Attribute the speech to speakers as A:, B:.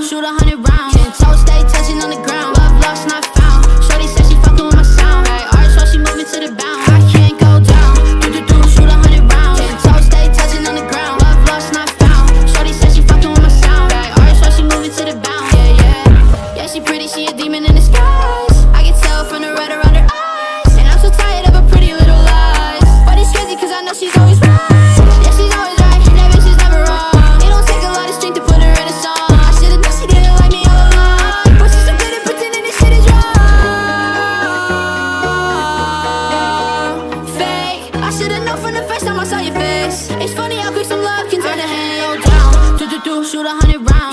A: shoot 100 rounds. 10 toes stay touching on the ground. Love lost, not found. Shorty said she fucking with my sound. Like arch while she moving to the bound. I can't go down. Shoot 100 rounds. 10 toes stay touching on the ground. Love lost, not found. Shorty said she fucking with my sound. Like arch while she moving to the bound. Yeah, yeah. Yeah, she pretty, she a demon in disguise. I can tell from the red around her eyes. And I'm so tired of her pretty little lies. But it's crazy cause I know she's always right. Yeah, she's always right. That bitch is never wrong. It don't take a lot of strength to put her in a song. I should've known she didn't like me all along. But she's so good at pretending this shit is wrong. Fake. I should've known from the first time I saw your face. It's funny how quick some love can turn a hand. Go down. Shoot 100 rounds.